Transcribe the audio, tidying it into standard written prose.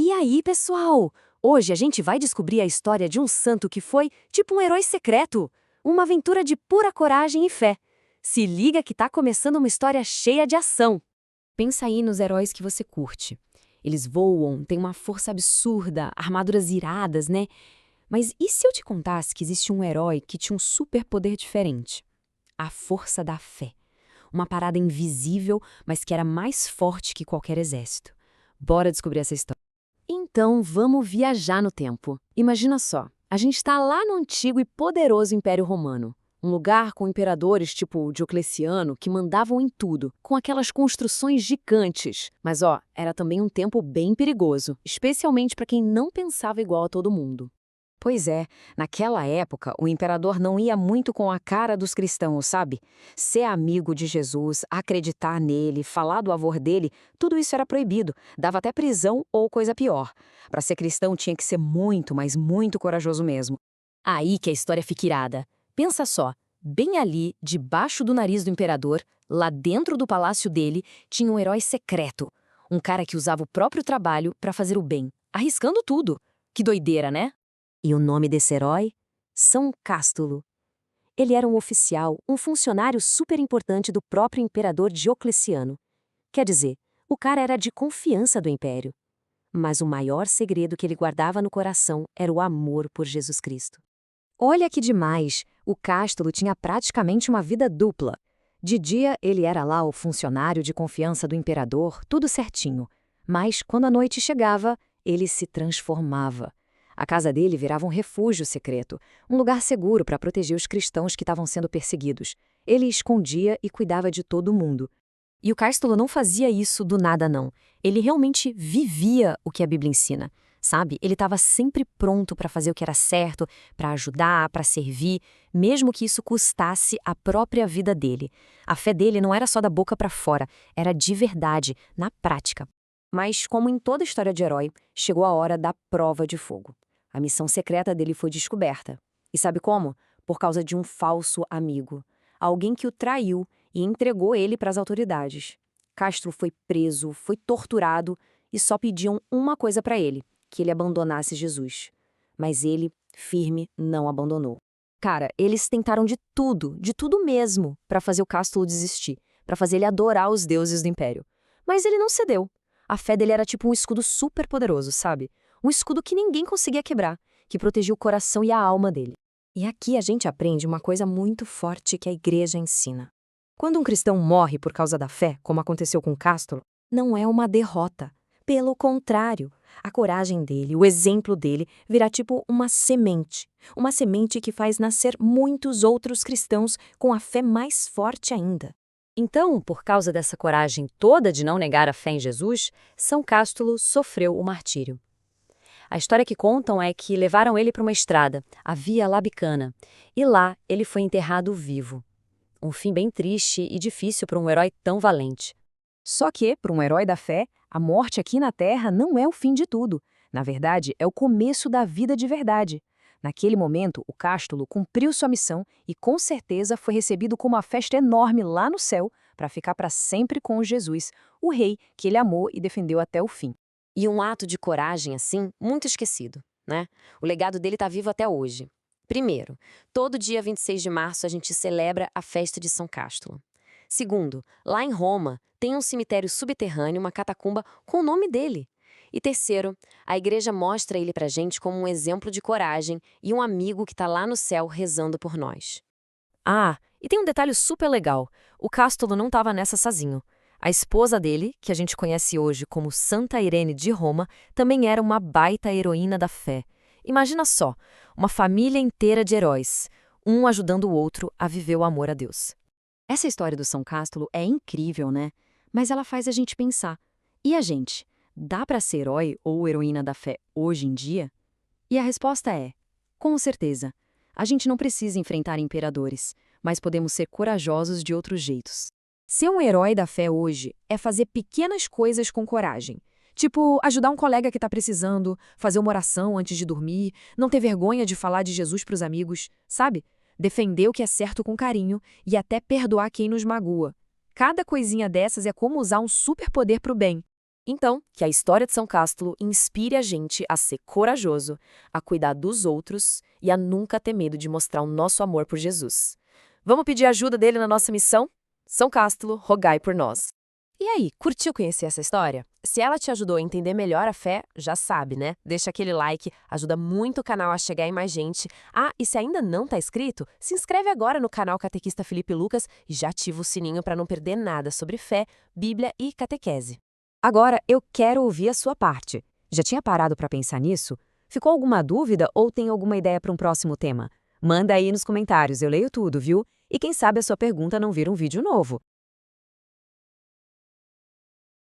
E aí, pessoal? Hoje a gente vai descobrir a história de um santo que foi tipo um herói secreto, uma aventura de pura coragem e fé. Se liga que tá começando uma história cheia de ação. Pensa aí nos heróis que você curte. Eles voam, têm uma força absurda, armaduras iradas, né? Mas e se eu te contasse que existe um herói que tinha um superpoder diferente? A força da fé. Uma parada invisível, mas que era mais forte que qualquer exército. Bora descobrir essa história. Então, vamos viajar no tempo. Imagina só, a gente está lá no antigo e poderoso Império Romano. Um lugar com imperadores tipo Diocleciano que mandavam em tudo, com aquelas construções gigantes. Mas era também um tempo bem perigoso, especialmente para quem não pensava igual a todo mundo. Pois é, naquela época, o imperador não ia muito com a cara dos cristãos, sabe? Ser amigo de Jesus, acreditar nele, falar do amor dele, tudo isso era proibido, dava até prisão ou coisa pior. Para ser cristão tinha que ser muito, mas muito corajoso mesmo. Aí que a história fica irada. Pensa só, bem ali, debaixo do nariz do imperador, lá dentro do palácio dele, tinha um herói secreto. Um cara que usava o próprio trabalho para fazer o bem, arriscando tudo. Que doideira, né? E o nome desse herói? São Cástulo. Ele era um oficial, um funcionário super importante do próprio imperador Diocleciano. Quer dizer, o cara era de confiança do império. Mas o maior segredo que ele guardava no coração era o amor por Jesus Cristo. Olha que demais! O Cástulo tinha praticamente uma vida dupla. De dia, ele era lá o funcionário de confiança do imperador, tudo certinho. Mas, quando a noite chegava, ele se transformava. A casa dele virava um refúgio secreto, um lugar seguro para proteger os cristãos que estavam sendo perseguidos. Ele escondia e cuidava de todo mundo. E o Cástulo não fazia isso do nada, não. Ele realmente vivia o que a Bíblia ensina. Sabe? Ele estava sempre pronto para fazer o que era certo, para ajudar, para servir, mesmo que isso custasse a própria vida dele. A fé dele não era só da boca para fora, era de verdade, na prática. Mas, como em toda história de herói, chegou a hora da prova de fogo. A missão secreta dele foi descoberta. E sabe como? Por causa de um falso amigo. Alguém que o traiu e entregou ele para as autoridades. Castro foi preso, foi torturado e só pediam uma coisa para ele: que ele abandonasse Jesus. Mas ele, firme, não abandonou. Cara, eles tentaram de tudo mesmo, para fazer o Cástulo desistir, para fazer ele adorar os deuses do Império. Mas ele não cedeu. A fé dele era tipo um escudo super poderoso, sabe? Um escudo que ninguém conseguia quebrar, que protegia o coração e a alma dele. E aqui a gente aprende uma coisa muito forte que a igreja ensina. Quando um cristão morre por causa da fé, como aconteceu com Cástulo, não é uma derrota. Pelo contrário, a coragem dele, o exemplo dele, virá tipo uma semente. Uma semente que faz nascer muitos outros cristãos com a fé mais forte ainda. Então, por causa dessa coragem toda de não negar a fé em Jesus, São Cástulo sofreu o martírio. A história que contam é que levaram ele para uma estrada, a Via Labicana, e lá ele foi enterrado vivo. Um fim bem triste e difícil para um herói tão valente. Só que, para um herói da fé, a morte aqui na Terra não é o fim de tudo. Na verdade, é o começo da vida de verdade. Naquele momento, o Cástulo cumpriu sua missão e, com certeza, foi recebido com uma festa enorme lá no céu para ficar para sempre com Jesus, o rei que ele amou e defendeu até o fim. E um ato de coragem, assim, muito esquecido, né? O legado dele está vivo até hoje. Primeiro, todo dia 26 de março a gente celebra a festa de São Cástulo. Segundo, lá em Roma, tem um cemitério subterrâneo, uma catacumba com o nome dele. E terceiro, a igreja mostra ele pra gente como um exemplo de coragem e um amigo que está lá no céu rezando por nós. Ah, e tem um detalhe super legal. O Cástulo não estava nessa sozinho. A esposa dele, que a gente conhece hoje como Santa Irene de Roma, também era uma baita heroína da fé. Imagina só, uma família inteira de heróis, um ajudando o outro a viver o amor a Deus. Essa história do São Cástulo é incrível, né? Mas ela faz a gente pensar. E a gente? Dá para ser herói ou heroína da fé hoje em dia? E a resposta é: com certeza. A gente não precisa enfrentar imperadores, mas podemos ser corajosos de outros jeitos. Ser um herói da fé hoje é fazer pequenas coisas com coragem. Tipo, ajudar um colega que está precisando, fazer uma oração antes de dormir, não ter vergonha de falar de Jesus para os amigos, sabe? Defender o que é certo com carinho e até perdoar quem nos magoa. Cada coisinha dessas é como usar um superpoder para o bem. Então, que a história de São Cástulo inspire a gente a ser corajoso, a cuidar dos outros e a nunca ter medo de mostrar o nosso amor por Jesus. Vamos pedir ajuda dele na nossa missão? São Cástulo, rogai por nós. E aí, curtiu conhecer essa história? Se ela te ajudou a entender melhor a fé, já sabe, né? Deixa aquele like, ajuda muito o canal a chegar em mais gente. Ah, e se ainda não tá inscrito, se inscreve agora no canal Catequista Felipe Lucas e já ativa o sininho para não perder nada sobre fé, Bíblia e catequese. Agora, eu quero ouvir a sua parte. Já tinha parado para pensar nisso? Ficou alguma dúvida ou tem alguma ideia para um próximo tema? Manda aí nos comentários, eu leio tudo, viu? E quem sabe a sua pergunta não vira um vídeo novo.